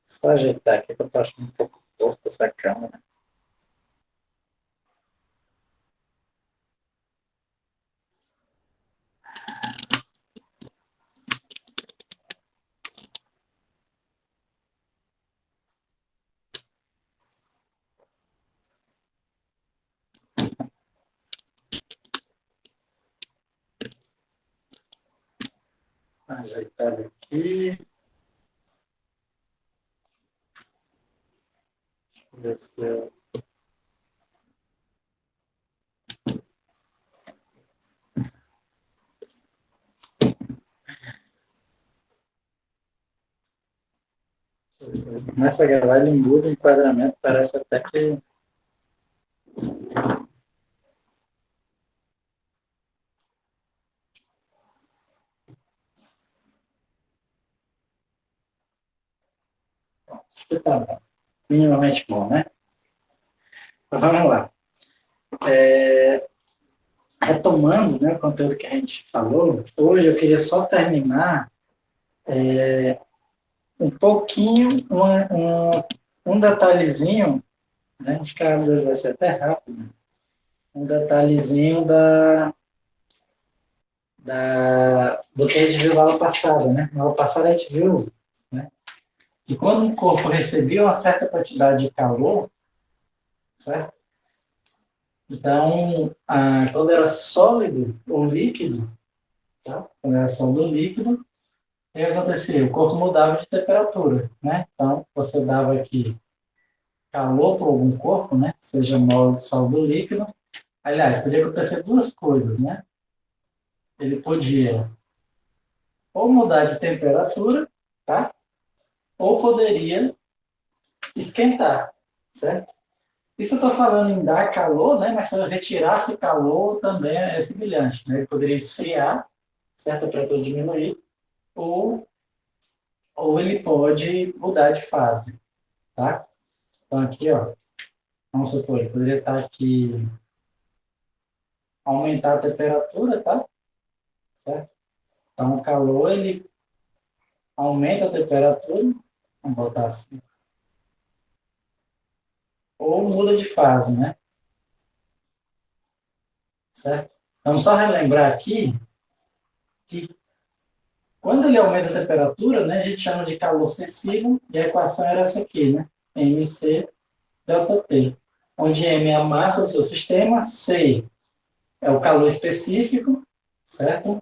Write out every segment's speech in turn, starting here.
Só ajeitar aqui que eu tô achando um pouco torta essa câmera. Ajeitar aqui. Ver se eu... Começa a gravar, ele muda o enquadramento, parece até que... Acho que tá bom. Minimamente bom, né? Então, vamos lá. Retomando, né, o conteúdo que a gente falou, hoje eu queria só terminar um pouquinho, um detalhezinho, né, acho que a aula hoje vai ser até rápido, um detalhezinho do que a gente viu na aula passada, né? Na aula passada a gente viu, né, que quando um corpo recebia uma certa quantidade de calor, certo? Então, quando era sólido ou líquido, tá? Quando era sólido ou líquido, o que acontecia? O corpo mudava de temperatura, né? Então, você dava aqui calor para algum corpo, né? Seja mole, sólido ou líquido. Aliás, podia acontecer duas coisas, né? Ele podia ou mudar de temperatura, tá? Ou poderia esquentar, certo? Isso eu estou falando em dar calor, né? Mas se eu retirasse calor, também é semelhante, né? Ele poderia esfriar, certo? A temperatura diminuir, ou, ou ele pode mudar de fase, tá? Então, aqui, ó, vamos supor, ele poderia estar aqui, aumentar a temperatura, tá? Certo? Então, o calor, ele aumenta a temperatura, vamos botar assim, ou muda de fase, né? Certo? Vamos só relembrar aqui que quando ele aumenta a temperatura, né, a gente chama de calor sensível, e a equação era essa aqui, né? MC delta T, onde M é a massa do seu sistema, C é o calor específico, certo?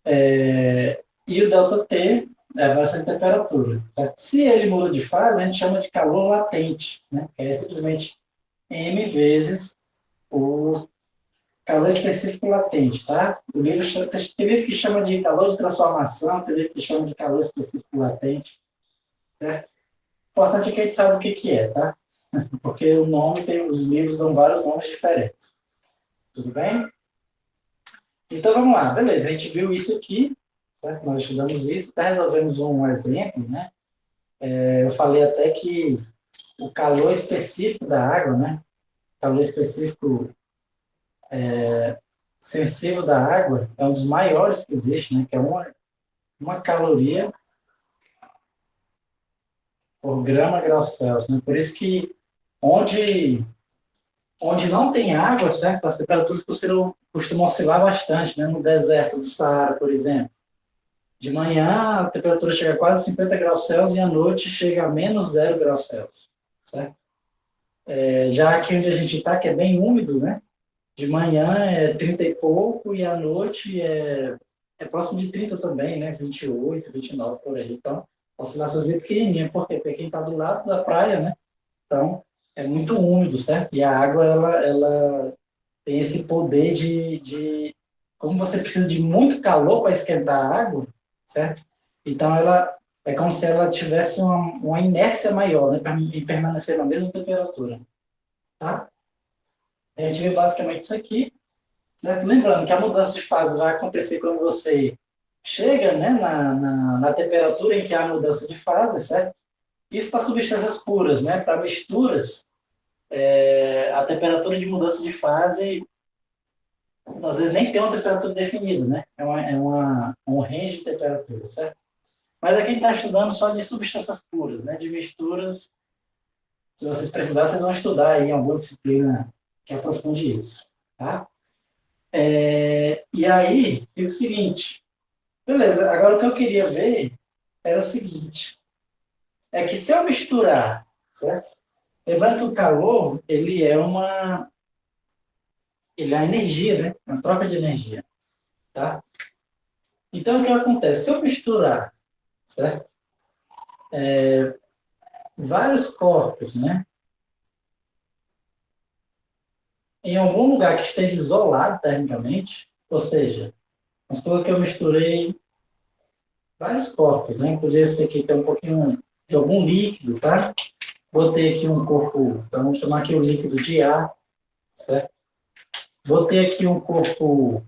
E o delta T é a variação de temperatura. Certo? Se ele muda de fase, a gente chama de calor latente, né? Que é simplesmente M vezes o calor específico latente, tá? O livro tem livro que chama de calor de transformação, tem livro que chama de calor específico latente, certo? O importante é que a gente sabe o que que é, tá? Porque o nome tem, os livros dão vários nomes diferentes. Tudo bem? Então vamos lá, beleza, a gente viu isso aqui, certo? Nós estudamos isso, até resolvemos um exemplo, né? Eu falei até que o calor específico da água, né? O calor específico sensível da água é um dos maiores que existe, né? Que é uma caloria por grama grau Celsius, né? Por isso que onde, onde não tem água, certo? As temperaturas costumam oscilar bastante, né? No deserto do Saara, por exemplo. De manhã a temperatura chega a quase 50 graus Celsius e à noite chega a menos 0 graus Celsius, certo? Já aqui onde a gente está, que é bem úmido, né? De manhã é 30 e pouco e à noite é próximo de 30 também, né? 28, 29 por aí. Então, oscilações bem pequenininhas. Por quê? Porque quem está do lado da praia, né? Então, é muito úmido, certo? E a água, ela tem esse poder como você precisa de muito calor para esquentar a água, certo? Então, ela é como se ela tivesse uma inércia maior, né? Para permanecer na mesma temperatura, tá? A gente vê basicamente isso aqui, certo? Lembrando que a mudança de fase vai acontecer quando você chega, né, na temperatura em que há mudança de fase, certo? Isso para substâncias puras, né? Para misturas, a temperatura de mudança de fase, às vezes nem tem uma temperatura definida, né? Um range de temperatura, certo? Mas aqui está estudando só de substâncias puras, né? De misturas. Se vocês precisarem, vocês vão estudar aí em alguma disciplina que aprofunde isso, tá? E aí, fica o seguinte. Beleza, agora o que eu queria ver era o seguinte. É que se eu misturar, certo? Lembrando que o calor, ele é energia, né? Uma troca de energia, tá? Então, o que acontece? Se eu misturar, certo? Vários corpos, né? Em algum lugar que esteja isolado termicamente, ou seja, vamos supor que eu misturei vários corpos, né? Podia ser que tem um pouquinho de algum líquido, tá? Botei aqui um corpo, então vamos chamar aqui o líquido de ar, certo? Botei aqui um corpo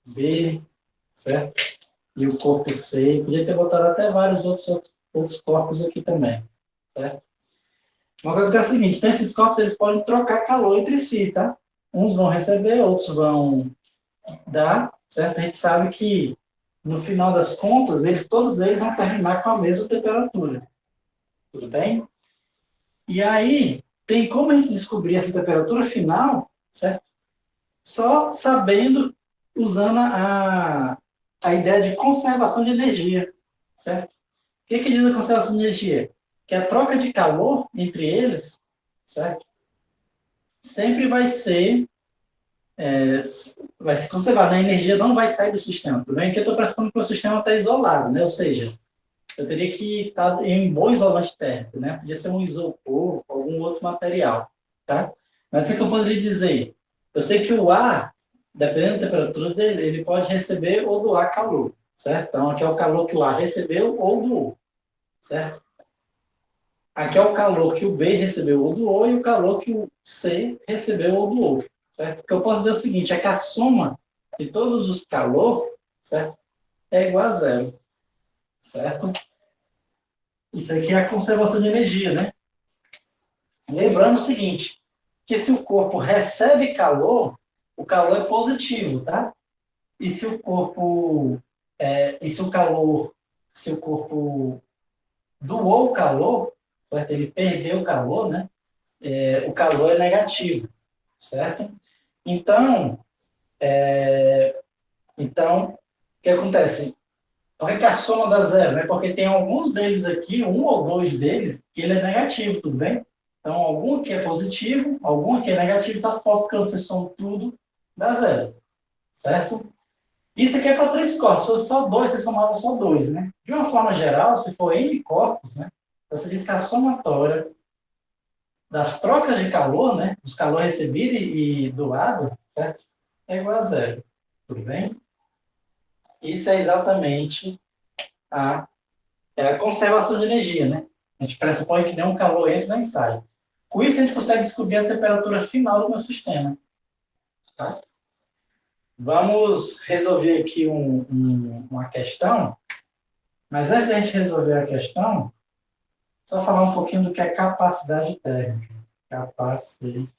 B, certo? E o corpo C. Podia ter botado até vários outros corpos aqui também, certo? Uma coisa que é o seguinte, então esses corpos eles podem trocar calor entre si, tá? Uns vão receber, outros vão dar, certo? A gente sabe que, no final das contas, todos eles vão terminar com a mesma temperatura, tudo bem? E aí, tem como a gente descobrir essa temperatura final, certo? Só sabendo, usando a ideia de conservação de energia, certo? O que diz a conservação de energia? Que a troca de calor entre eles, certo? Sempre vai se conservar, né? A energia não vai sair do sistema, tudo bem? Porque eu estou pressupondo que o sistema está isolado, né? Ou seja, eu teria que estar em um bom isolante térmico, né? Podia ser um isopor, algum outro material, tá? Mas o que eu poderia dizer? Eu sei que o ar, dependendo da temperatura dele, ele pode receber ou doar calor, certo? Então, aqui é o calor que o ar recebeu ou doou, certo? Aqui é o calor que o B recebeu ou doou e o calor que o C recebeu ou doou, certo? O que eu posso dizer é o seguinte, é que a soma de todos os calor, certo? É igual a zero, certo? Isso aqui é a conservação de energia, né? Lembrando o seguinte, que se o corpo recebe calor, o calor é positivo, tá? E se o corpo, se o corpo doou o calor, certo? Ele perdeu o calor, né? O calor é negativo, certo? Então, o que acontece? Por que a soma dá zero? Né? Porque tem alguns deles aqui, um ou dois deles, que ele é negativo, tudo bem? Então, algum que é positivo, algum que é negativo, está fora, porque você soma tudo, dá zero, certo? Isso aqui é para três corpos. Se fosse só dois, você somava só dois, né? De uma forma geral, se for N corpos, né? Você diz que a somatória das trocas de calor, né? Dos calor recebido e doado, certo? É igual a zero, tudo bem? Isso é exatamente a, a conservação de energia, né? A gente pressupõe que nenhum calor entra nem sai. Com isso, a gente consegue descobrir a temperatura final do meu sistema. Tá? Vamos resolver aqui uma questão, mas antes da gente resolver a questão, só falar um pouquinho do que é capacidade térmica. Capacidade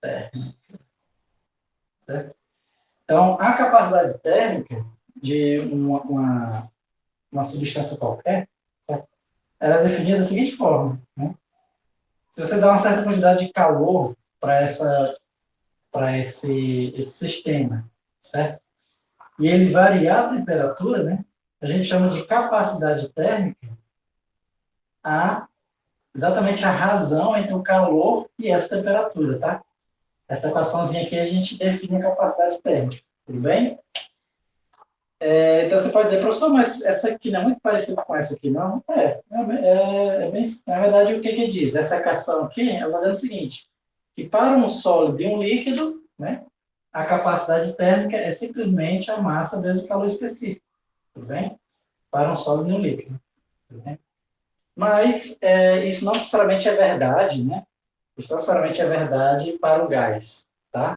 térmica, certo? Então, a capacidade térmica de uma substância qualquer, certo? Ela é definida da seguinte forma, né? Se você dá uma certa quantidade de calor para esse sistema, certo? E ele variar a temperatura, né? A gente chama de capacidade térmica exatamente a razão entre o calor e essa temperatura, tá? Essa equaçãozinha aqui a gente define a capacidade térmica, tudo bem? Então você pode dizer, professor, mas essa aqui não é muito parecida com essa aqui, não? Bem, na verdade, o que diz? Essa equação aqui, ela vai dizer o seguinte, que para um sólido e um líquido, né, a capacidade térmica é simplesmente a massa vezes o calor específico, tudo bem? Para um sólido e um líquido, tudo bem? Mas isso não necessariamente é verdade, né? Isso não necessariamente é verdade para o gás, tá?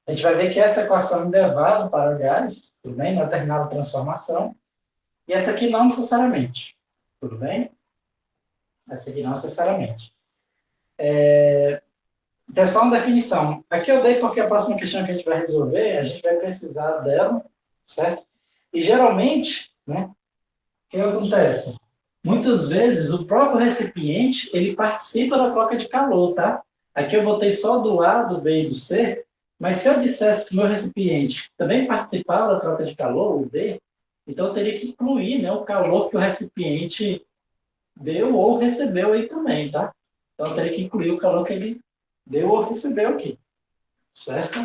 A gente vai ver que essa equação ainda é válida para o gás, tudo bem? Na determinada transformação. E essa aqui não necessariamente, tudo bem? Essa aqui não necessariamente. Então, é só uma definição. Aqui eu dei porque a próxima questão que a gente vai resolver, a gente vai precisar dela, certo? E geralmente, né, o que acontece? Muitas vezes o próprio recipiente ele participa da troca de calor, tá? Aqui eu botei só do A, do B e do C, mas se eu dissesse que o meu recipiente também participava da troca de calor, o D, então eu teria que incluir, né, o calor que o recipiente deu ou recebeu aí também, tá? Então eu teria que incluir o calor que ele deu ou recebeu aqui, certo?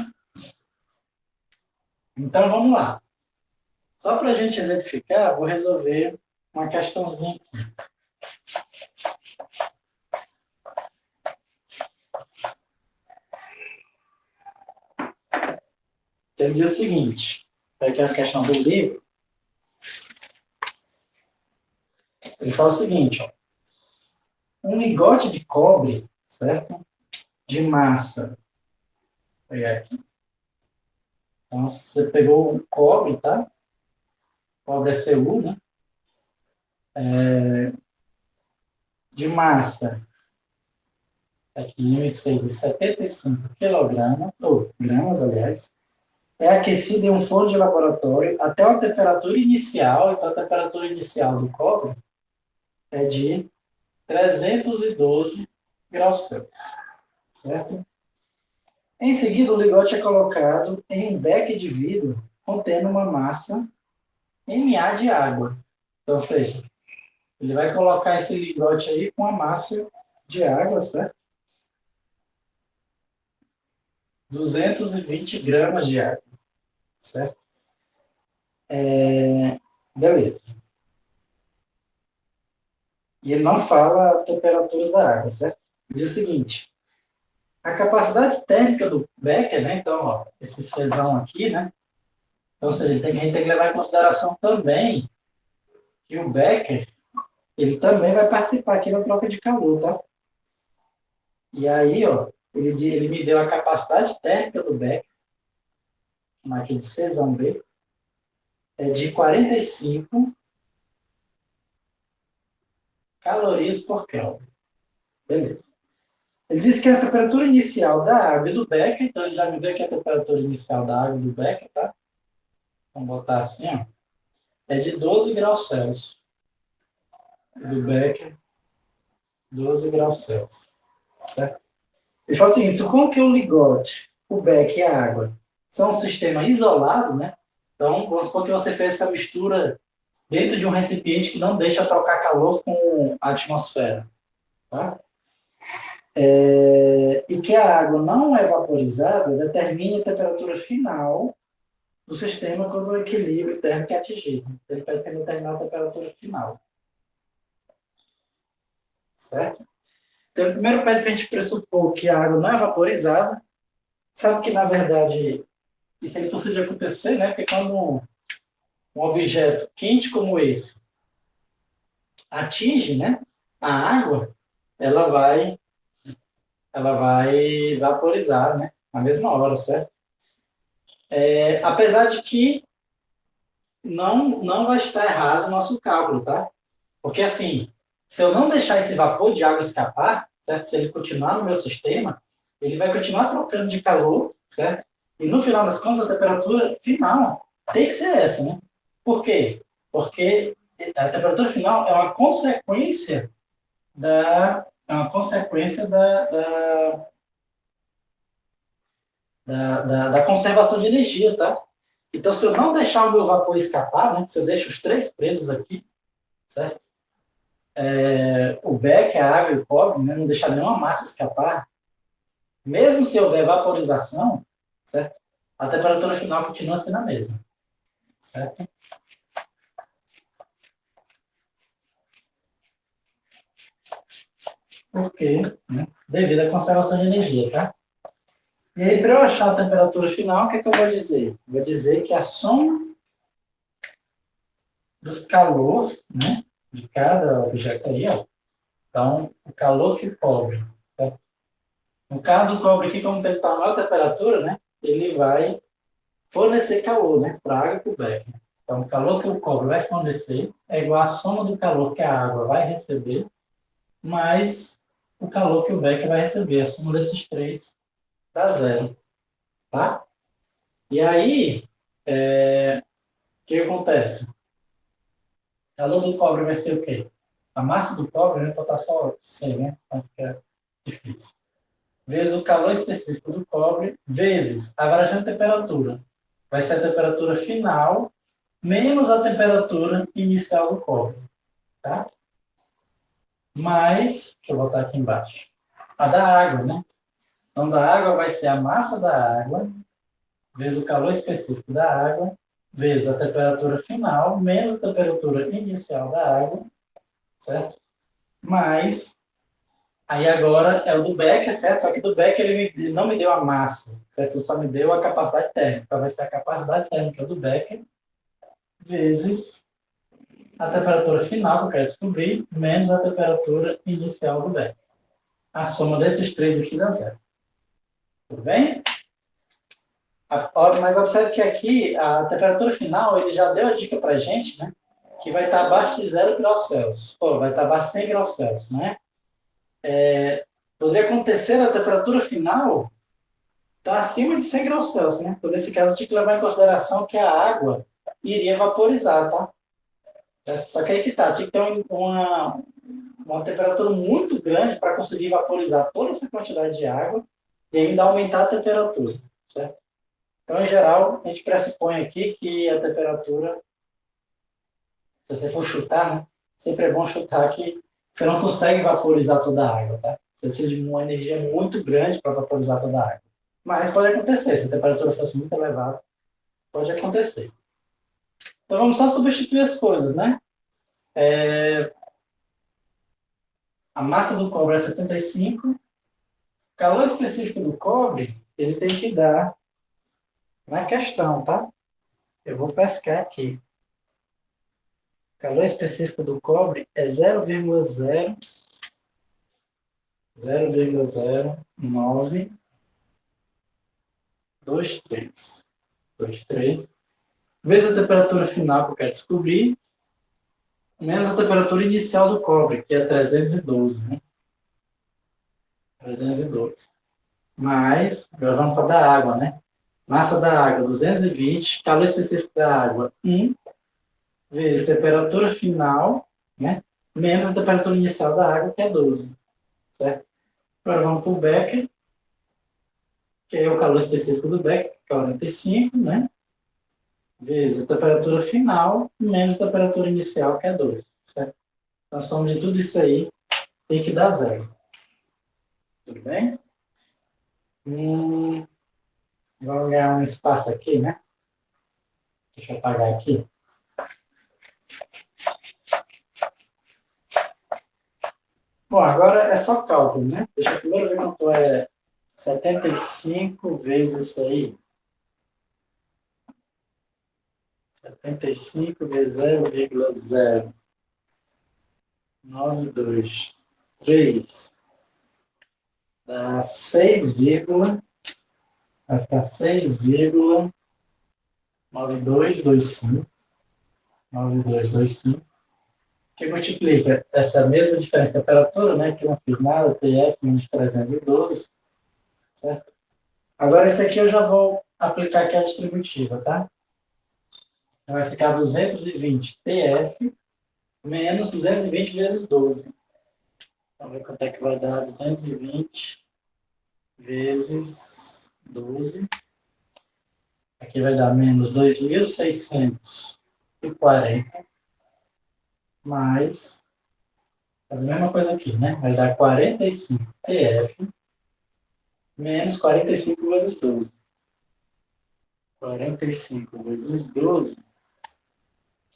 Então vamos lá. Só para a gente exemplificar, vou resolver uma questãozinha. Ele diz o seguinte, aqui é a questão do livro, ele fala o seguinte, ó, um lingote de cobre, certo? De massa. Vou pegar aqui. Então, você pegou o cobre, tá? Cobre é Cu, né? De massa, aqui em MC de 75 quilogramas, ou gramas, aliás, é aquecido em um forno de laboratório até uma temperatura inicial, então a temperatura inicial do cobre é de 312 graus Celsius, certo? Em seguida, o lingote é colocado em um beque de vidro contendo uma massa MA de água. Então, ou seja, ele vai colocar esse lingote aí com a massa de água, certo? 220 gramas de água, certo? Beleza. E ele não fala a temperatura da água, certo? Ele diz o seguinte, a capacidade térmica do becker, né? Então, ó, esse Czão aqui, né? Então, ou seja, a gente tem que levar em consideração também que o becker, ele também vai participar aqui da troca de calor, tá? E aí, ó, ele me deu a capacidade térmica do becker, aqui de Czão B, é de 45 calorias por Kelvin. Beleza. Ele disse que a temperatura inicial da água e do becker, então ele já me deu aqui a temperatura inicial da água e do becker, tá? Vamos botar assim, ó. É de 12 graus Celsius. Do becker, 12 graus Celsius. Certo? Ele fala o seguinte, como que o ligote, o becker e a água são um sistema isolado, né? Então, vamos supor que você fez essa mistura dentro de um recipiente que não deixa trocar calor com a atmosfera. Tá? E que a água não é vaporizada, determina a temperatura final do sistema quando o equilíbrio térmico é atingido. Ele vai determinar a temperatura final. Certo? Então, primeiro pede para a gente pressupor que a água não é vaporizada. Sabe que, na verdade, isso é impossível de acontecer, né? Porque quando um objeto quente como esse atinge, né, a água, ela vai vaporizar, né? Na mesma hora, certo? Apesar de que não vai estar errado o nosso cálculo, tá? Porque, assim, se eu não deixar esse vapor de água escapar, certo? Se ele continuar no meu sistema, ele vai continuar trocando de calor, certo? E, no final das contas, a temperatura final tem que ser essa, né? Por quê? Porque a temperatura final é uma consequência da conservação de energia, tá? Então, se eu não deixar o meu vapor escapar, né? Se eu deixo os três presos aqui, certo? O beck, a água e o cobre, né? Não deixar nenhuma massa escapar, mesmo se houver vaporização, certo? A temperatura final continua sendo a mesma, certo? Por quê? Né? Devido à conservação de energia, tá? E aí, para eu achar a temperatura final, o que é que eu vou dizer? Vou dizer que a soma dos calores, né, de cada objeto aí, ó. Então, o calor que o cobre, certo? No caso, o cobre aqui, como ele está a maior temperatura, né, ele vai fornecer calor, né, para a água e para o becken. Então, o calor que o cobre vai fornecer é igual à soma do calor que a água vai receber, mais o calor que o becken vai receber. A soma desses três dá zero, tá? E aí, que acontece? O calor do cobre vai ser o quê? A massa do cobre, né? Vou botar só 100, né? Então fica difícil. Vezes o calor específico do cobre, vezes a variação de temperatura. Vai ser a temperatura final menos a temperatura inicial do cobre. Tá? Mais, deixa eu botar aqui embaixo, a da água, né? Então, da água vai ser a massa da água, vezes o calor específico da água, vezes a temperatura final, menos a temperatura inicial da água, certo? Mais, aí agora é o do Becker, certo? Só que do Becker ele não me deu a massa, certo? Ele só me deu a capacidade térmica. Então, vai ser a capacidade térmica do Becker, vezes a temperatura final que eu quero descobrir, menos a temperatura inicial do Becker. A soma desses três aqui dá zero. Tudo bem? Mas observe que aqui a temperatura final, ele já deu a dica para a gente, né? Que vai estar abaixo de 0 graus Celsius. Ou vai estar abaixo de 100 graus Celsius, né? Poderia acontecer a temperatura final estar acima de 100 graus Celsius, né? Então, nesse caso, tinha que levar em consideração que a água iria vaporizar, tá? Só que aí que tá, tinha que ter uma temperatura muito grande para conseguir vaporizar toda essa quantidade de água e ainda aumentar a temperatura, certo? Então, em geral, a gente pressupõe aqui que a temperatura, se você for chutar, né, sempre é bom chutar que você não consegue vaporizar toda a água, tá? Você precisa de uma energia muito grande para vaporizar toda a água. Mas pode acontecer, se a temperatura fosse muito elevada, pode acontecer. Então, vamos só substituir as coisas, né? A massa do cobre é 75. O calor específico do cobre, ele tem que dar na questão, tá? Eu vou pescar aqui. O calor específico do cobre é 0,0923. Vezes a temperatura final que eu quero descobrir, menos a temperatura inicial do cobre, que é 312, né? 312. Mais, agora vamos para a da água, né? Massa da água, 220. Calor específico da água, 1. Vezes temperatura final, né? Menos a temperatura inicial da água, que é 12. Certo? Agora vamos para o Becker, que é o calor específico do Becker, 45, né? Vezes a temperatura final, menos a temperatura inicial, que é 12. Certo? Então, a soma de tudo isso aí tem que dar zero. Tudo bem? Vamos ganhar um espaço aqui, né? Deixa eu apagar aqui. Bom, agora é só cálculo, né? Deixa eu primeiro ver quanto é 75 vezes isso aí. 75 vezes 0,0923 dá 6, vai ficar 6,9225. 9225. Que multiplica essa mesma diferença de temperatura, né? Que eu não fiz nada, TF menos 312, certo? Agora, esse aqui eu já vou aplicar aqui a distributiva, tá? Então, vai ficar 220 TF menos 220 vezes 12. Vamos ver quanto é que vai dar 220 vezes 12. Aqui vai dar menos 2.640 mais, faz a mesma coisa aqui, né? Vai dar 45 TF menos 45 vezes 12. 45 vezes 12,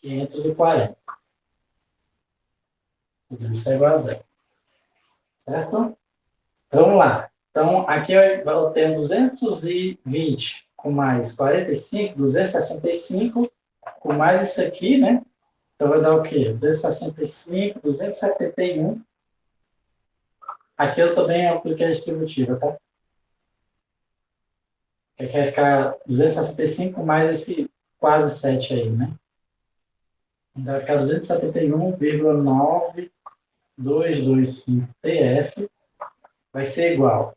540. Tudo isso é igual a zero. Certo? Então, vamos lá. Então, aqui eu tenho 220 com mais 45, 265, com mais isso aqui, né? Então, vai dar o quê? 265, 271. Aqui eu também apliquei a distributiva, tá? Aqui vai ficar 265 mais esse quase 7 aí, né? Então, vai ficar 271,9225 TF vai ser igual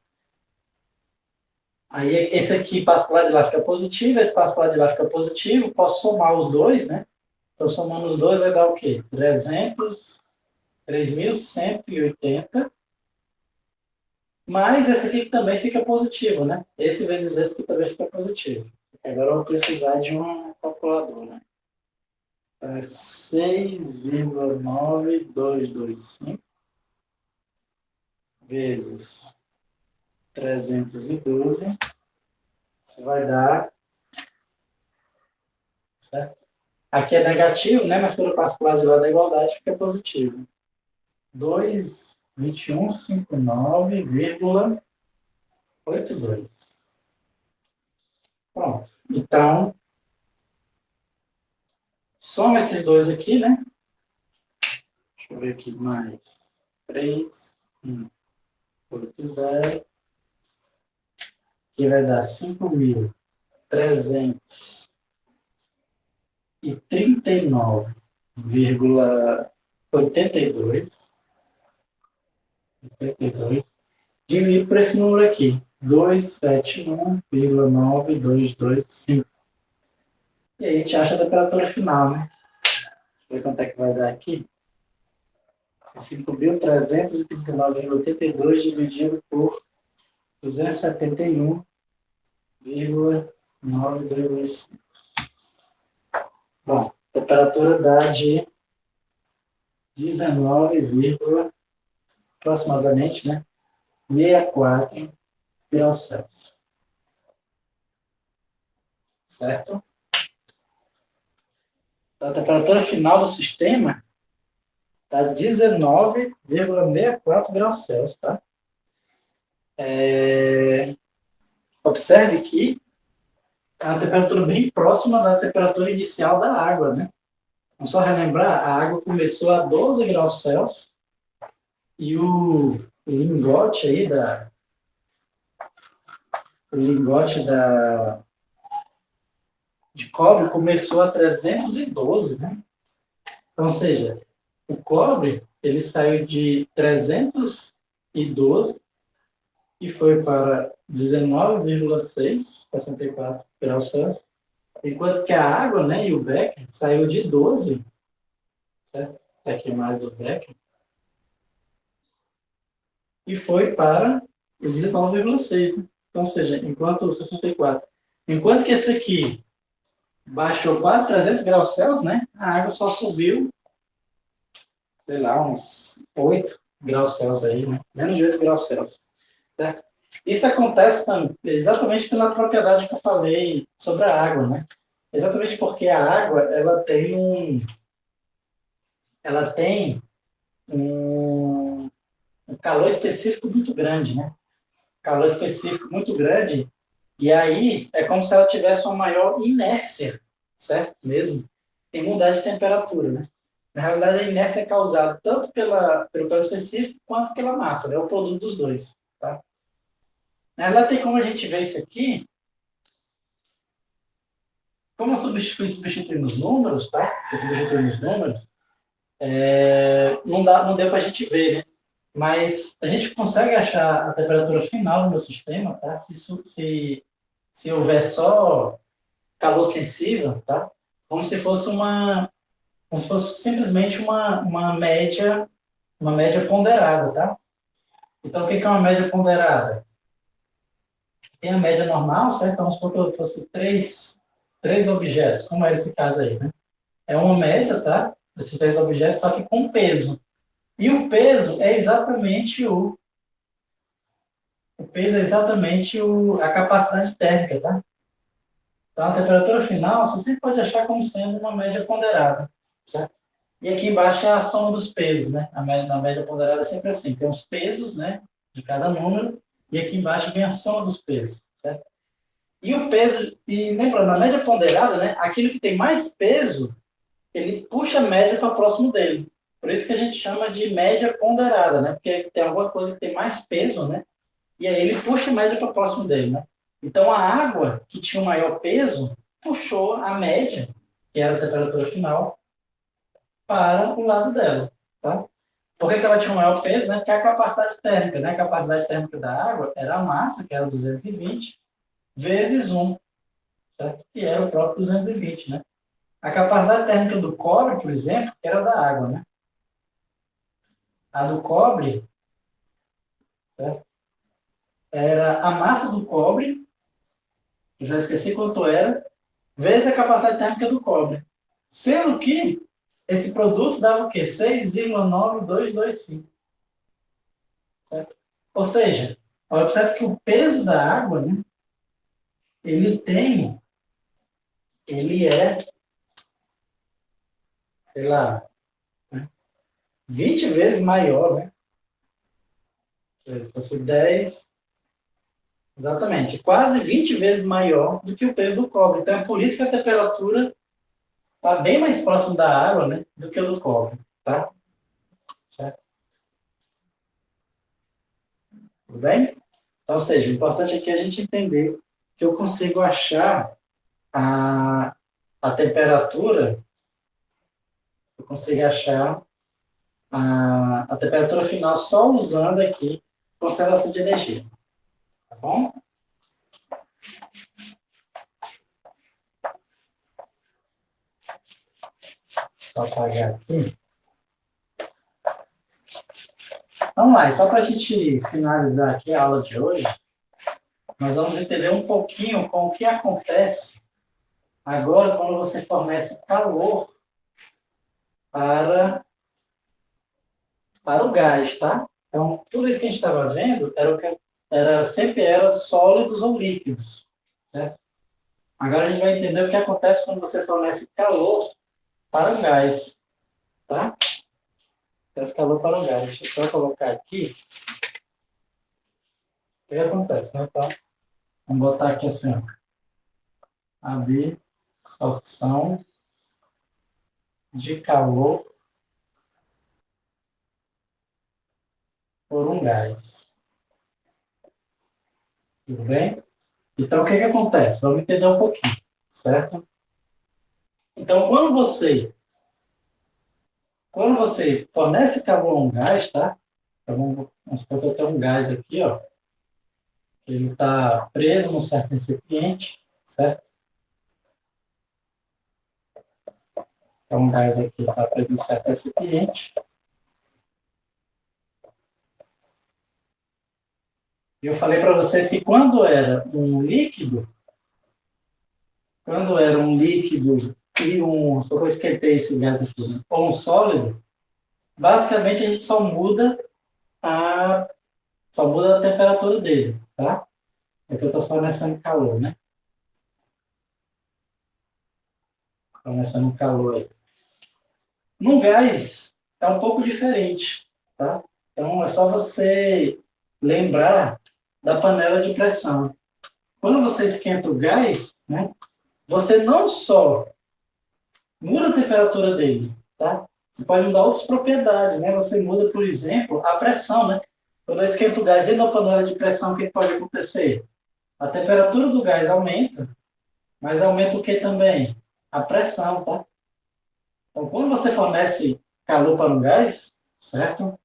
Aí esse aqui passa para o lado de lá, fica positivo, esse passa para o lado de lá, fica positivo, posso somar os dois, né? Então, somando os dois vai dar o quê? 3.180, mais esse aqui que também fica positivo, né? Esse vezes esse que também fica positivo. Agora eu vou precisar de uma calculadora. 6,9225 vezes 312, isso vai dar, certo? Aqui é negativo, né? Mas quando eu passo para o lado de lá da igualdade, fica positivo. 2.2159,82. Pronto. Então, soma esses dois aqui, né? Deixa eu ver aqui, mais 3, 1, 8, 0. Que vai dar 5.339,82. Dividido por esse número aqui. 271,9225. E aí a gente acha a temperatura final, né? Deixa eu ver quanto é que vai dar aqui. 5.339,82 dividido por 271,925. Bom, a temperatura dá de 19, aproximadamente, né? 64 graus Celsius. Certo? Então, a temperatura final do sistema está 19,64 graus Celsius, tá? Observe que é uma temperatura bem próxima da temperatura inicial da água, né? Vamos só relembrar, a água começou a 12 graus Celsius e o lingote aí de cobre começou a 312, né? Então, ou seja, o cobre ele saiu de 312 e foi para 19,664 graus Celsius, enquanto que a água, né, e o Becker saiu de 12, certo? Aqui mais o Becker, e foi para 19,6, né? Então, ou seja, enquanto que esse aqui baixou quase 300 graus Celsius, né, a água só subiu, sei lá, uns 8 graus Celsius aí, né? Menos de 8 graus Celsius, certo? Isso acontece exatamente pela propriedade que eu falei sobre a água, né? Exatamente porque a água ela tem um calor específico muito grande, né? Calor específico muito grande, e aí é como se ela tivesse uma maior inércia, certo? Mesmo, em mudar de temperatura, né? Na realidade, a inércia é causada tanto pelo calor específico quanto pela massa, né? O produto dos dois, tá? Na realidade, tem como a gente ver isso aqui, como eu substituir nos números, tá? Eu substituir nos números, não deu para a gente ver, né? Mas a gente consegue achar a temperatura final do meu sistema, tá? Se houver só calor sensível, tá? Como se fosse simplesmente uma média ponderada, tá? Então, o que é uma média ponderada? Tem a média normal, certo? Vamos supor que eu fosse três objetos, como é esse caso aí, né? É uma média, tá? Desses três objetos, só que com peso. E o peso é exatamente a capacidade térmica, tá? Então, a temperatura final, você sempre pode achar como sendo uma média ponderada, certo? E aqui embaixo é a soma dos pesos, né? Na média ponderada é sempre assim, tem os pesos, né, de cada número, e aqui embaixo vem a soma dos pesos, certo? E o peso, e lembrando, na média ponderada, né, aquilo que tem mais peso, ele puxa a média para próximo dele. Por isso que a gente chama de média ponderada, né? Porque tem alguma coisa que tem mais peso, né? E aí ele puxa a média para próximo dele, né? Então a água, que tinha o maior peso, puxou a média, que era a temperatura final, para o lado dela, tá? Por que ela tinha um maior peso? Né? Porque a capacidade térmica, né? A capacidade térmica da água era a massa, que era 220, vezes 1, certo? Que era o próprio 220, né? A capacidade térmica do cobre, por exemplo, que era da água, né? A do cobre, certo? Era a massa do cobre, eu já esqueci quanto era, vezes a capacidade térmica do cobre. Sendo que esse produto dava o quê? 6,9225. Certo? Ou seja, observe que o peso da água, né, ele tem, ele é, sei lá, 20 vezes maior, né? Se fosse 10, exatamente, quase 20 vezes maior do que o peso do cobre. Então é por isso que a temperatura está bem mais próximo da água, né, do que o do cobre, tá? Certo? Tudo bem? Então, ou seja, o importante aqui é a gente entender que eu consigo achar a temperatura, eu consigo achar a temperatura final só usando aqui conservação de energia, tá bom? Só apagar aqui. Vamos lá, e só para a gente finalizar aqui a aula de hoje, nós vamos entender um pouquinho com o que acontece agora quando você fornece calor para, para o gás, tá? Então, tudo isso que a gente estava vendo sempre era sólidos ou líquidos, certo? Agora a gente vai entender o que acontece quando você fornece calor para o gás, tá? Fornece calor para o gás. Deixa eu só colocar aqui. O que acontece, né? Então, vamos botar aqui assim, ó. Absorção de calor por um gás. Tudo bem? Então, o que acontece? Vamos entender um pouquinho, certo? Então, quando você fornece calor a um gás, tá? Então, vamos supor que eu tenho um gás aqui, ó. Ele está preso num certo recipiente, certo? Então, um gás aqui está preso num certo recipiente. E eu falei para vocês que quando era um líquido e só vou esquentar esse gás aqui, né? Ou um sólido, basicamente a gente só muda a temperatura dele, tá? É que eu estou fornecendo calor, né? Fornecendo calor aí. No gás, é um pouco diferente, tá? Então, é só você lembrar da panela de pressão. Quando você esquenta o gás, né, você não só muda a temperatura dele, tá? Você pode mudar outras propriedades, né? Você muda, por exemplo, a pressão, né? Quando eu esquento o gás dentro da panela de pressão, o que pode acontecer? A temperatura do gás aumenta, mas aumenta o que também? A pressão, tá? Então, quando você fornece calor para um gás, certo?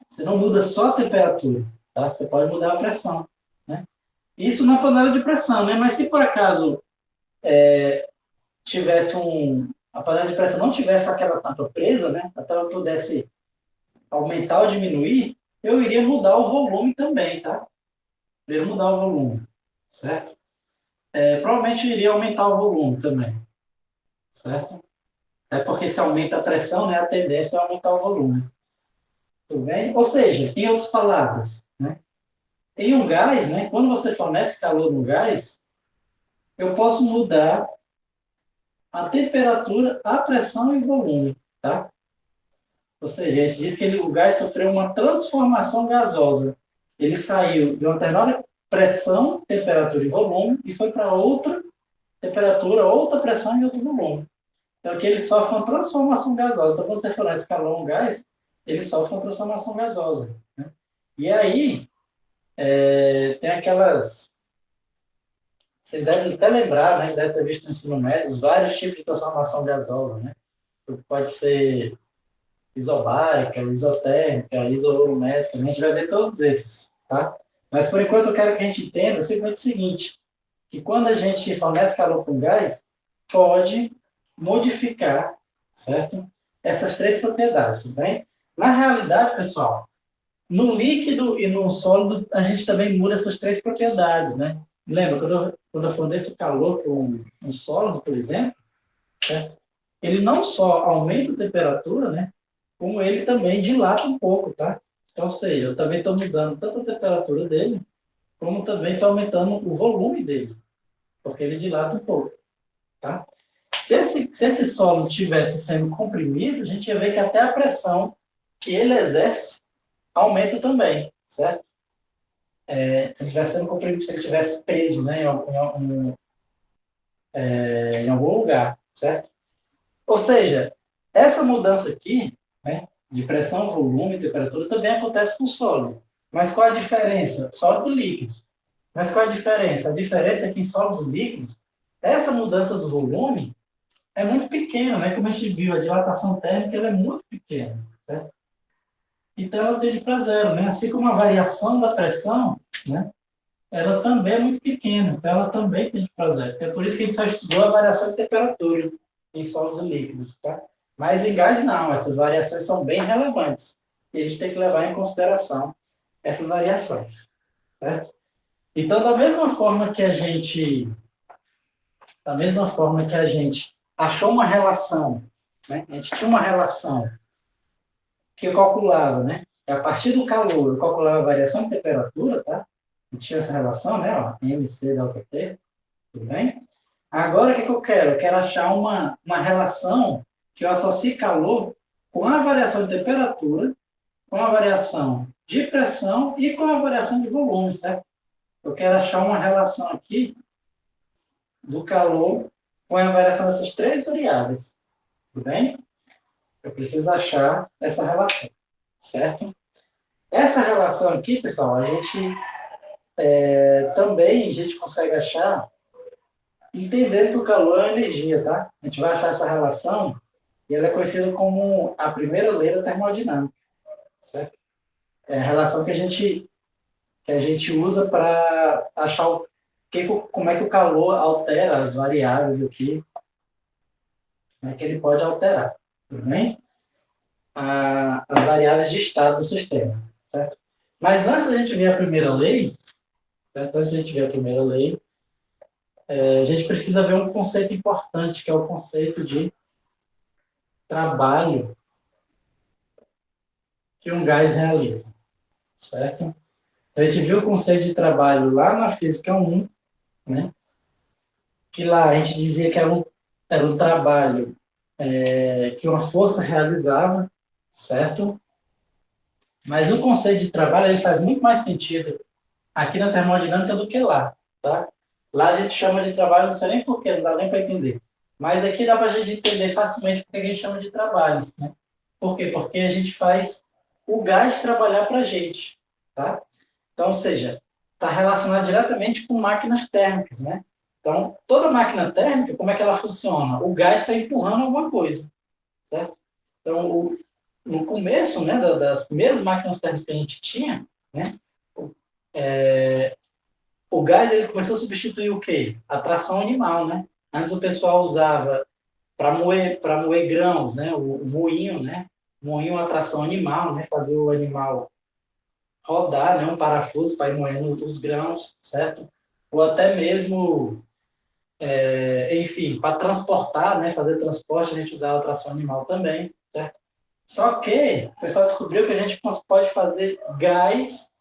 Você não muda só a temperatura, tá? Você pode mudar a pressão, né? Isso na panela de pressão, né? Mas se por acaso a panela de pressão não tivesse aquela tampa presa, né? A tampa pudesse aumentar ou diminuir, eu iria mudar o volume também, tá? Eu iria mudar o volume, certo? Provavelmente eu iria aumentar o volume também, certo? Até porque se aumenta a pressão, né? A tendência é aumentar o volume. Tudo bem? Ou seja, em outras palavras, né? Em um gás, né? Quando você fornece calor no gás, eu posso mudar a temperatura, a pressão e o volume, tá? Ou seja, a gente diz que o gás sofreu uma transformação gasosa. Ele saiu de uma determinada pressão, temperatura e volume e foi para outra temperatura, outra pressão e outro volume. Então, aqui ele sofre uma transformação gasosa. Então, quando você fornece calor a um gás, ele sofre uma transformação gasosa, né? E aí, tem aquelas... Vocês devem até lembrar, né? Deve ter visto no ensino médio, os vários tipos de transformação gasosa, né? Pode ser isobárica, isotérmica, isovolométrica, a gente vai ver todos esses, tá? Mas por enquanto eu quero que a gente entenda simplesmente o seguinte, que quando a gente fornece calor com gás, pode modificar, certo? Essas três propriedades, tudo bem? Na realidade, pessoal, no líquido e no sólido, a gente também muda essas três propriedades, né? Lembra, quando eu forneço calor para um sólido, por exemplo, certo? Ele não só aumenta a temperatura, né? Como ele também dilata um pouco, tá? Então, ou seja, eu também estou mudando tanto a temperatura dele, como também estou aumentando o volume dele, porque ele dilata um pouco, tá? Se esse sólido tivesse sendo comprimido, a gente ia ver que até a pressão que ele exerce aumenta também, certo? Se ele estivesse sendo comprimido, se ele estivesse preso, né, em algum lugar, certo? Ou seja, essa mudança aqui, né, de pressão, volume e temperatura também acontece com o sólido. Mas qual a diferença? Sólido e líquido. Mas qual a diferença? A diferença é que em sólidos líquidos, essa mudança do volume é muito pequena, né? Como a gente viu, a dilatação térmica ela é muito pequena, certo? Então ela tende para zero, né? Assim como a variação da pressão, né? Ela também é muito pequena, então ela também tende para zero. É por isso que a gente só estudou a variação de temperatura em sólidos e líquidos, tá? Mas em gás não, essas variações são bem relevantes. E a gente tem que levar em consideração essas variações, certo? Então, da mesma forma que a gente achou uma relação, né? A gente tinha uma relação que eu calculava, né? A partir do calor, eu calculava a variação de temperatura, tá? A gente tinha essa relação, né? Ó, MC delta T, tudo bem? Agora, o que eu quero? Eu quero achar uma relação que eu associe calor com a variação de temperatura, com a variação de pressão e com a variação de volume, certo? Eu quero achar uma relação aqui do calor com a variação dessas três variáveis, tudo bem? Eu preciso achar essa relação, certo? Essa relação aqui, pessoal, também a gente consegue achar entendendo que o calor é energia, tá? A gente vai achar essa relação e ela é conhecida como a primeira lei da termodinâmica, certo? É a relação que a gente usa para achar como é que o calor altera as variáveis aqui, como é que ele pode alterar, tudo bem? As variáveis de estado do sistema, certo? Mas antes da gente ver a primeira lei, certo? Antes da gente ver a primeira lei, a gente precisa ver um conceito importante, que é o conceito de trabalho que um gás realiza, certo? Então, a gente viu o conceito de trabalho lá na Física 1, né? Que lá a gente dizia que era um trabalho que uma força realizava, certo? Mas o conceito de trabalho ele faz muito mais sentido aqui na termodinâmica do que lá, tá? Lá a gente chama de trabalho, não sei nem porquê, não dá nem para entender. Mas aqui dá para a gente entender facilmente porque a gente chama de trabalho, né? Por quê? Porque a gente faz o gás trabalhar para a gente, tá? Então, ou seja, está relacionado diretamente com máquinas térmicas, né? Então, toda máquina térmica, como é que ela funciona? O gás está empurrando alguma coisa, certo? Então, no começo, né, das primeiras máquinas térmicas que a gente tinha, né, o gás ele começou a substituir o quê? A tração animal, né? Antes o pessoal usava para moer grãos, né? O moinho, né? Moinho é uma tração animal, né? Fazer o animal rodar, né? Um parafuso para ir moendo os grãos, certo? Ou até mesmo, enfim, para transportar, né? Fazer transporte, a gente usava a tração animal também, certo? Só que o pessoal descobriu que a gente pode fazer gás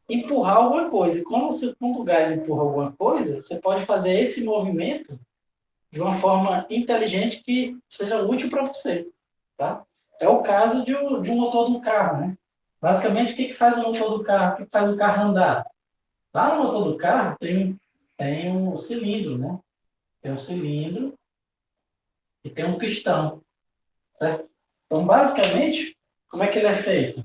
empurrar alguma coisa. E quando o gás empurra alguma coisa, você pode fazer esse movimento de uma forma inteligente que seja útil para você, tá? É o caso de um motor do carro, né? Basicamente, o que faz o motor do carro? O que faz o carro andar? Lá no motor do carro tem um cilindro, né? Tem um cilindro e tem um pistão, certo? Então, basicamente, como é que ele é feito?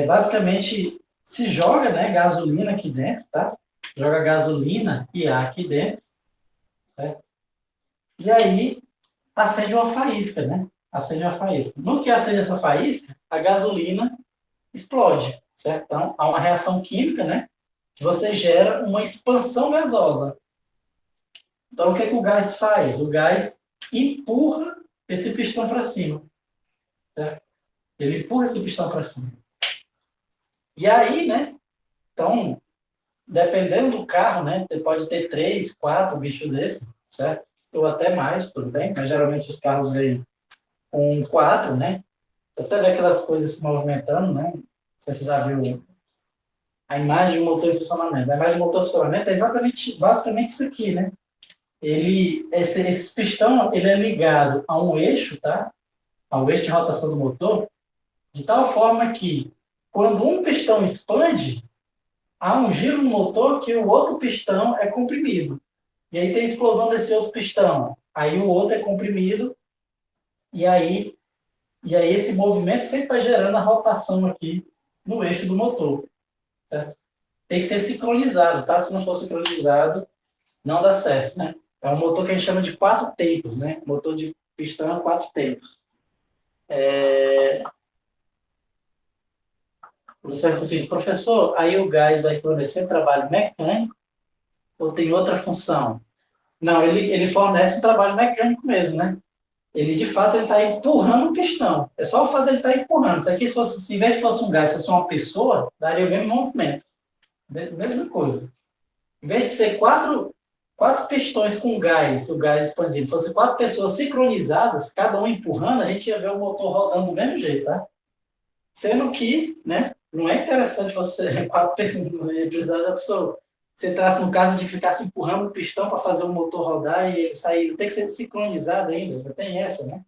Basicamente, se joga, né, gasolina aqui dentro, tá? Joga gasolina e ar aqui dentro, certo? E aí, acende uma faísca, né? Acende uma faísca. No que acende essa faísca, a gasolina explode, certo? Então, há uma reação química, né? Que você gera uma expansão gasosa. Então, o que é que o gás faz? O gás empurra esse pistão para cima. Certo? Ele empurra esse pistão para cima. E aí, né? Então, dependendo do carro, né? Você pode ter 3, 4 bichos desses, certo? Ou até mais, tudo bem? Mas geralmente os carros vêm com 4, né? Até ver aquelas coisas se movimentando, né? Não sei se você já viu a imagem do motor em funcionamento. A imagem do motor em funcionamento é exatamente, basicamente isso aqui, né? Esse pistão, ele é ligado a um eixo, tá? Ao eixo de rotação do motor, de tal forma que, quando um pistão expande, há um giro no motor que o outro pistão é comprimido. E aí tem explosão desse outro pistão. Aí o outro é comprimido, e aí, esse movimento sempre vai gerando a rotação aqui no eixo do motor. Certo? Tem que ser sincronizado, tá? Se não for sincronizado, não dá certo, né? É um motor que a gente chama de 4 tempos, né? Motor de pistão 4 tempos. Você vai dizer assim, professor, aí o gás vai fornecer trabalho mecânico ou tem outra função? Não, ele fornece um trabalho mecânico mesmo, né? Ele, de fato, ele está empurrando o pistão. É só o fato de ele estar empurrando. Isso aqui, se em vez de fosse um gás, fosse uma pessoa, daria o mesmo movimento. Mesma coisa. Em vez de ser quatro pistões com gás, o gás expandido, fosse 4 pessoas sincronizadas, cada um empurrando, a gente ia ver o motor rodando do mesmo jeito, tá? Sendo que, né, não é interessante você, 4 pessoas, precisar da pessoa. Você traz no caso de ficar se empurrando o pistão para fazer o motor rodar e ele sair, tem que ser sincronizado ainda, já tem essa, né?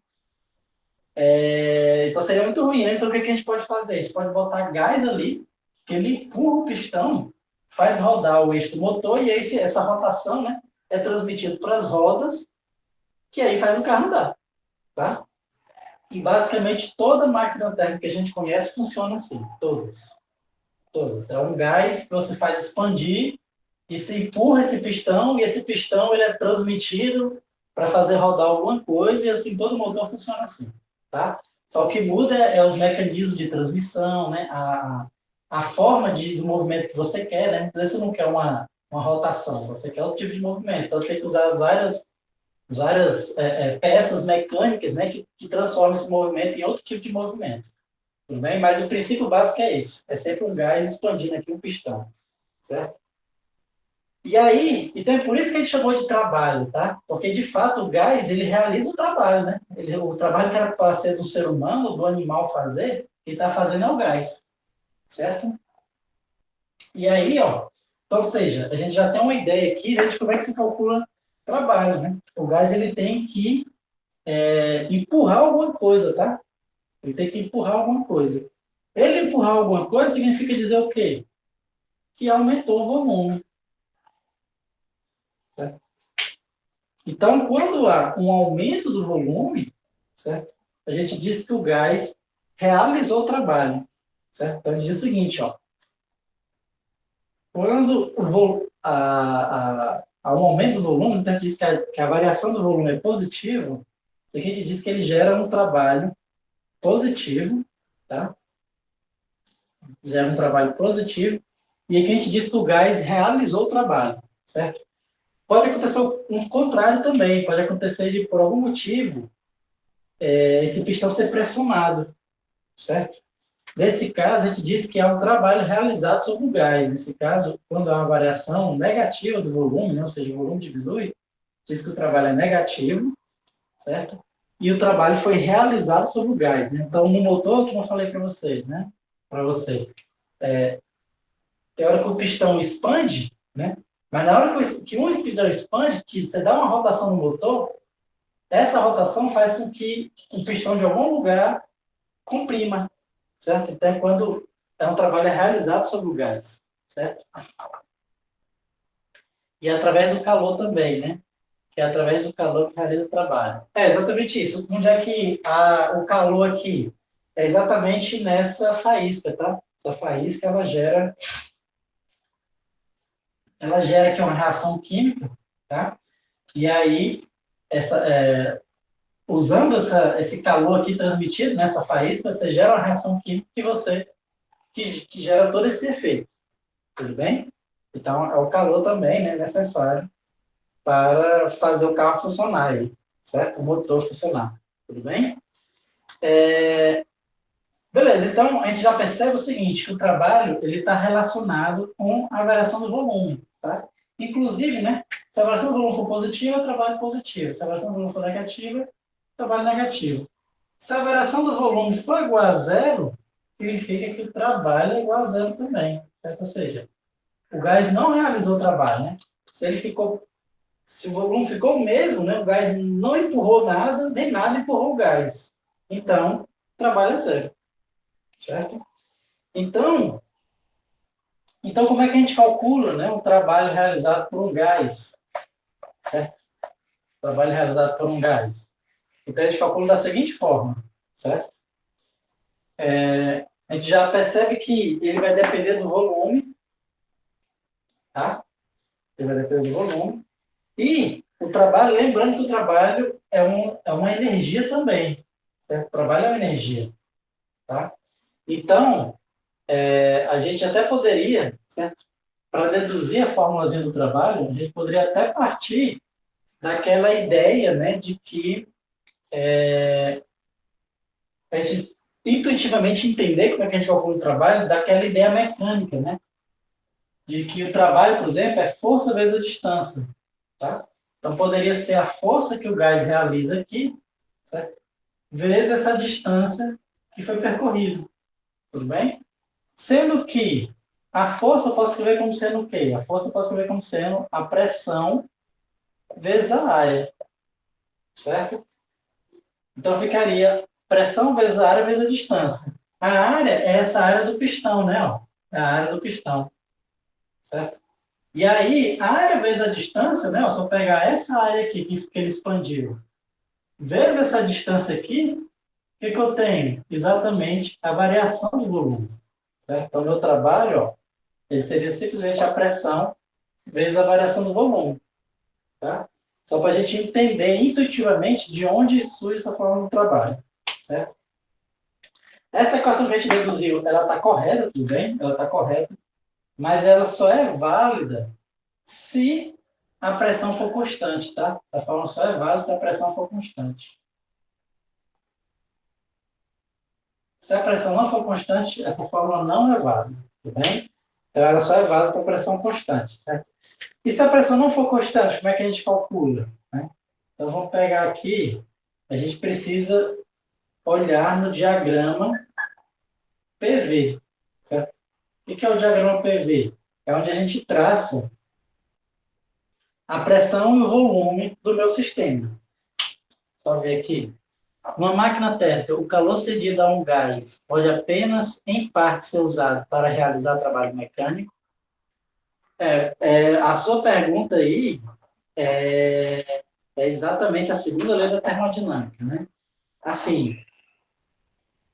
Então seria muito ruim, né? Então o que a gente pode fazer? A gente pode botar gás ali, que ele empurra o pistão, faz rodar o eixo do motor e aí essa rotação, né, é transmitida para as rodas, que aí faz o carro andar, tá? E basicamente toda máquina térmica que a gente conhece funciona assim, todas. Todas. É um gás que você faz expandir e se empurra esse pistão e esse pistão ele é transmitido para fazer rodar alguma coisa e assim todo motor funciona assim, tá? Só que muda é os mecanismos de transmissão, né? A forma do movimento que você quer, né? Às vezes você não quer uma rotação, você quer outro tipo de movimento. Então tem que usar as várias peças mecânicas, né? Que transformam esse movimento em outro tipo de movimento. Tudo bem? Mas o princípio básico é esse. É sempre um gás expandindo aqui um pistão, certo? E aí, então é por isso que a gente chamou de trabalho, tá? Porque, de fato, o gás, ele realiza o trabalho, né? O trabalho que era para ser do ser humano, do animal fazer, quem está fazendo é o gás, certo? E aí, ó, então, ou seja, a gente já tem uma ideia aqui, né, de como é que se calcula trabalho, né? O gás, ele tem que empurrar alguma coisa, tá? Ele tem que empurrar alguma coisa. Ele empurrar alguma coisa significa dizer o quê? Que aumentou o volume, certo? Então, quando há um aumento do volume, certo? A gente diz que o gás realizou o trabalho, certo? Então, a gente diz o seguinte, ó, quando há um aumento do volume, então a gente diz que a variação do volume é positivo, a gente diz que ele gera um trabalho positivo, tá? Gera um trabalho positivo, e aqui a gente diz que o gás realizou o trabalho, certo? Pode acontecer o contrário também, pode acontecer de, por algum motivo, esse pistão ser pressionado, certo? Nesse caso, a gente diz que é um trabalho realizado sobre o gás. Nesse caso, quando há uma variação negativa do volume, né, ou seja, o volume diminui, diz que o trabalho é negativo, certo? E o trabalho foi realizado sobre o gás. Né? Então, no motor, como eu falei para vocês, né? Para você, tem hora que o pistão expande, né? Mas na hora que um pistão expande, que você dá uma rotação no motor, essa rotação faz com que o pistão de algum lugar comprima, certo? Então, quando é um trabalho realizado sobre o gás, certo? E é através do calor também, né? Que é através do calor que realiza o trabalho. É exatamente isso. Onde é que o calor aqui? É exatamente nessa faísca, tá? Essa faísca, ela gera aqui uma reação química, tá? E aí, usando esse calor aqui transmitido nessa faísca, você gera uma reação química que gera todo esse efeito. Tudo bem? Então, é o calor também, né, necessário para fazer o carro funcionar, aí, certo? O motor funcionar. Tudo bem? Beleza, então a gente já percebe o seguinte, que o trabalho ele está relacionado com a variação do volume, tá? Inclusive, né, se a variação do volume for positiva, é trabalho positivo. Se a variação do volume for negativa, trabalho negativo. Se a variação do volume for igual a zero, significa que o trabalho é igual a zero também, certo? Ou seja, o gás não realizou o trabalho, né? Se o volume ficou o mesmo, né, o gás não empurrou nada, nem nada empurrou o gás. Então, o trabalho é zero, certo? Então, como é que a gente calcula, né, o trabalho realizado por um gás, certo? Trabalho realizado por um gás. Então, a gente calcula da seguinte forma, certo? A gente já percebe que ele vai depender do volume, tá? Ele vai depender do volume. E o trabalho, lembrando que o trabalho é uma energia também, certo? O trabalho é uma energia, tá? Então, a gente até poderia, certo? Para deduzir a formulazinha do trabalho, a gente poderia até partir daquela ideia, né, de que a gente intuitivamente entender como é que a gente calcula o trabalho, daquela ideia mecânica, né? De que o trabalho, por exemplo, é força vezes a distância, tá? Então, poderia ser a força que o gás realiza aqui, certo? Vezes essa distância que foi percorrida, tudo bem? Sendo que a força eu posso escrever como sendo o quê? A força eu posso escrever como sendo a pressão vezes a área, certo? Então, ficaria pressão vezes a área vezes a distância. A área é essa área do pistão, né? Ó? É a área do pistão, certo? E aí, a área vezes a distância, né? Ó, se eu pegar essa área aqui que ele expandiu, vezes essa distância aqui, o que eu tenho? Exatamente a variação do volume, certo? Então, meu trabalho, ó, ele seria simplesmente a pressão vezes a variação do volume, tá? Só para a gente entender intuitivamente de onde surge essa forma do trabalho, certo? Essa equação que a gente deduziu, ela está correta, tudo bem? Ela está correta, mas ela só é válida se a pressão for constante, tá? Essa forma só é válida se a pressão for constante. Se a pressão não for constante, essa fórmula não é válida, tudo bem? Então, ela só é válida para pressão constante, certo? E se a pressão não for constante, como é que a gente calcula, né? Então, vamos pegar aqui, a gente precisa olhar no diagrama PV, certo? O que é o diagrama PV? É onde a gente traça a pressão e o volume do meu sistema. Só ver aqui. Numa máquina térmica, o calor cedido a um gás pode apenas, em parte, ser usado para realizar trabalho mecânico. A sua pergunta aí é exatamente a segunda lei da termodinâmica, né? Assim,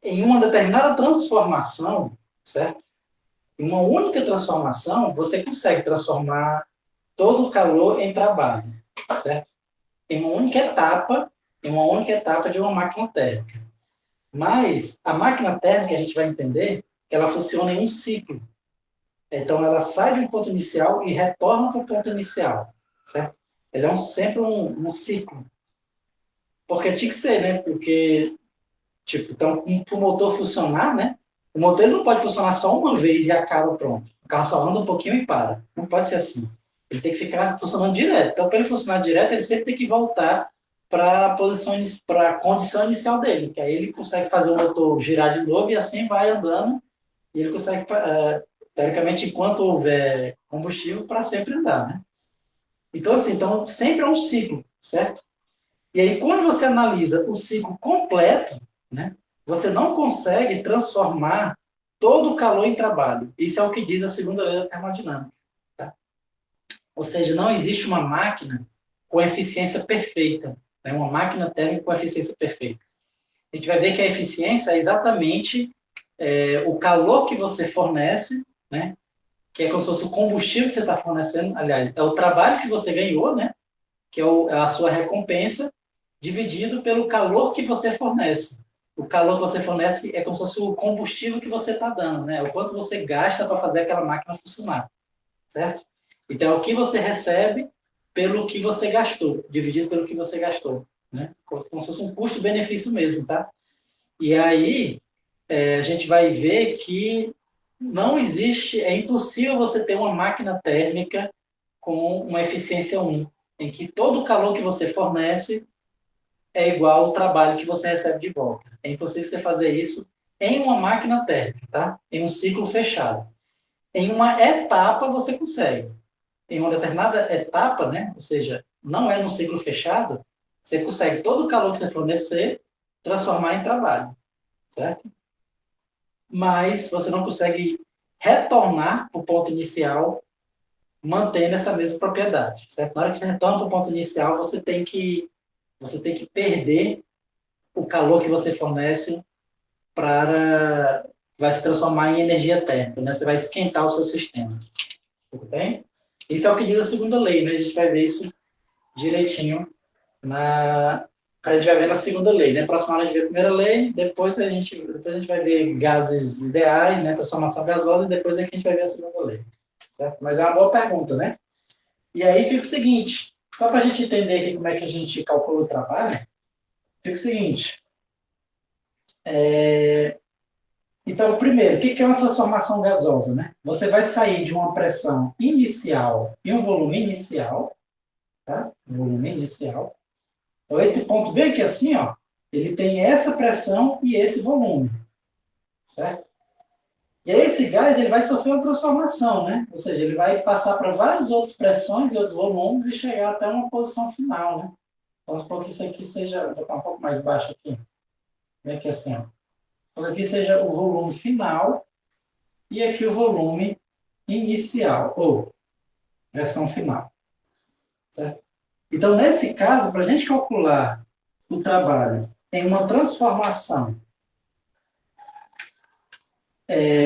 em uma determinada transformação, certo? Em uma única transformação, você consegue transformar todo o calor em trabalho, certo? Em uma única etapa de uma máquina térmica. Mas a máquina térmica, a gente vai entender que ela funciona em um ciclo. Então, ela sai de um ponto inicial e retorna para o ponto inicial, certo? Ele é sempre um ciclo. Porque tinha que ser, né? Porque, tipo, então, para o motor funcionar, né? O motor ele não pode funcionar só uma vez e acaba pronto. O carro só anda um pouquinho e para. Não pode ser assim. Ele tem que ficar funcionando direto. Então, para ele funcionar direto, ele sempre tem que voltar para a posição, para a condição inicial dele, que aí ele consegue fazer o motor girar de novo e assim vai andando e ele consegue, teoricamente, enquanto houver combustível, para sempre andar, né? Então, assim, então, sempre é um ciclo, certo? E aí, quando você analisa o ciclo completo, né, você não consegue transformar todo o calor em trabalho. Isso é o que diz a segunda lei da termodinâmica. Tá? Ou seja, não existe uma máquina com eficiência perfeita, né, uma máquina térmica com eficiência perfeita. A gente vai ver que a eficiência é exatamente o calor que você fornece, né, que é como se fosse o combustível que você está fornecendo, aliás, é o trabalho que você ganhou, né, que é a sua recompensa, dividido pelo calor que você fornece. O calor que você fornece é como se fosse o combustível que você está dando, né? O quanto você gasta para fazer aquela máquina funcionar, certo? Então, é o que você recebe pelo que você gastou, dividido pelo que você gastou, né? Como se fosse um custo-benefício mesmo, tá? E aí, a gente vai ver que não existe, é impossível você ter uma máquina térmica com uma eficiência 1, em que todo o calor que você fornece é igual ao trabalho que você recebe de volta. É impossível você fazer isso em uma máquina térmica, tá? Em um ciclo fechado. Em uma etapa você consegue. Em uma determinada etapa, né? Ou seja, não é num ciclo fechado, você consegue todo o calor que você fornecer transformar em trabalho, certo? Mas você não consegue retornar para o ponto inicial mantendo essa mesma propriedade, certo? Na hora que você retorna para o ponto inicial, você tem que perder o calor que você fornece para vai se transformar em energia térmica, né? Você vai esquentar o seu sistema, tudo bem? Isso é o que diz a segunda lei, né? A gente vai ver isso direitinho a gente vai ver na segunda lei, né? Próxima aula a gente vê a primeira lei, depois a gente vai ver gases ideais, né? Transformação gasosa, e depois é que a gente vai ver a segunda lei, certo? Mas é uma boa pergunta, né? E aí fica o seguinte, só para a gente entender aqui como é que a gente calcula o trabalho, fica o seguinte, então, primeiro, o que é uma transformação gasosa, né? Você vai sair de uma pressão inicial e um volume inicial, tá? Um volume inicial. Então, esse ponto bem aqui assim, ó, ele tem essa pressão e esse volume, certo? E aí esse gás ele vai sofrer uma transformação, né? Ou seja, ele vai passar para várias outras pressões e outros volumes e chegar até uma posição final, né? Vamos supor que isso aqui seja, vou botar um pouco mais baixo aqui, bem aqui assim, ó. Então, aqui seja o volume final e aqui o volume inicial, ou pressão final, certo? Então, nesse caso, para a gente calcular o trabalho em uma transformação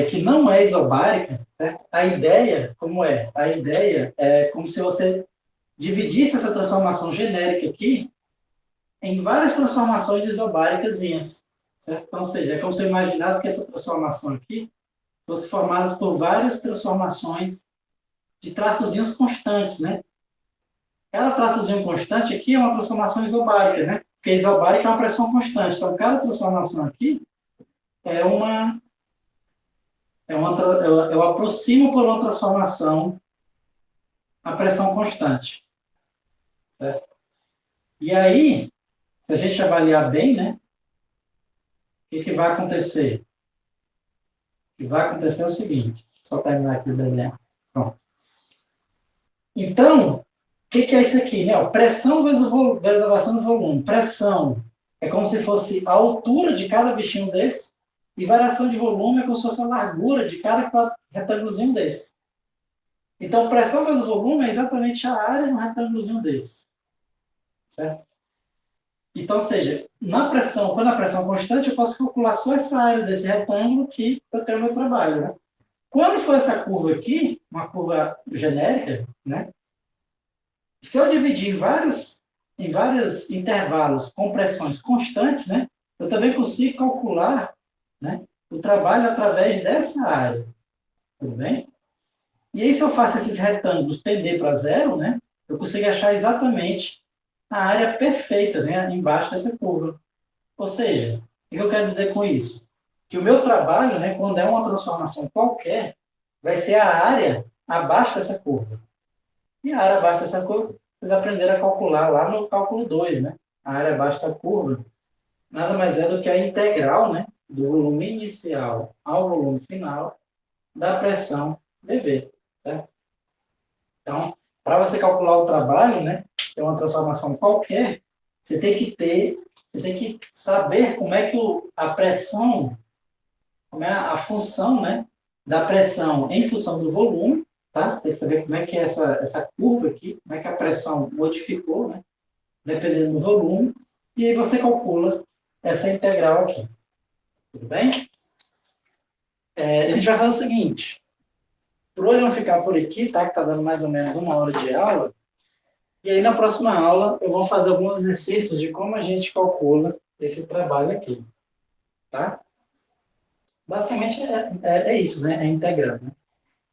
que não é isobárica, certo? A ideia, como é? A ideia é como se você dividisse essa transformação genérica aqui em várias transformações isobáricas, certo? Então, ou seja, é como se eu imaginasse que essa transformação aqui fosse formada por várias transformações de traçozinhos constantes, né? Cada traçozinho constante aqui é uma transformação isobárica, né? Porque isobárica é uma pressão constante. Então, cada transformação aqui é eu aproximo por uma transformação a pressão constante, certo? E aí, se a gente avaliar bem, né? O que vai acontecer? O que vai acontecer é o seguinte, só terminar aqui o desenho. Pronto. Então, o que é isso aqui? Né? Pressão vezes a variação do volume. Pressão é como se fosse a altura de cada bichinho desse, e variação de volume é como se fosse a largura de cada retângulozinho desse. Então, pressão vezes volume é exatamente a área de um retângulozinho desse. Certo? Então, ou seja, quando a pressão é constante, eu posso calcular só essa área desse retângulo que eu tenho no meu trabalho. Né? Quando for essa curva aqui, uma curva genérica, né? Se eu dividir em vários intervalos com pressões constantes, né? Eu também consigo calcular, né, o trabalho através dessa área. Tudo bem? E aí, se eu faço esses retângulos tender para zero, né, eu consigo achar exatamente a área perfeita, né, embaixo dessa curva. Ou seja, o que eu quero dizer com isso? Que o meu trabalho, né, quando é uma transformação qualquer, vai ser a área abaixo dessa curva. E a área abaixo dessa curva, vocês aprenderam a calcular lá no cálculo 2, né? A área abaixo da curva nada mais é do que a integral, né, do volume inicial ao volume final da pressão dV, certo? Então, para você calcular o trabalho, né, que é uma transformação qualquer, você tem que saber como é que a pressão, como é a função, né, da pressão em função do volume, tá? Você tem que saber como é que é essa curva aqui, como é que a pressão modificou, né, dependendo do volume, e aí você calcula essa integral aqui. Tudo bem? A gente vai fazer o seguinte, por hoje vamos ficar por aqui, tá? Que está dando mais ou menos uma hora de aula. E aí, na próxima aula, eu vou fazer alguns exercícios de como a gente calcula esse trabalho aqui, tá? Basicamente, é isso, né? É integrando, né?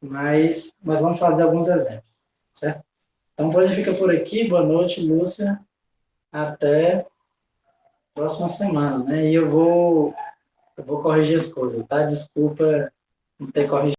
Mas nós vamos fazer alguns exemplos, certo? Então, pode ficar por aqui. Boa noite, Lúcia. Até a próxima semana, né? E eu vou corrigir as coisas, tá? Desculpa não ter corrigido.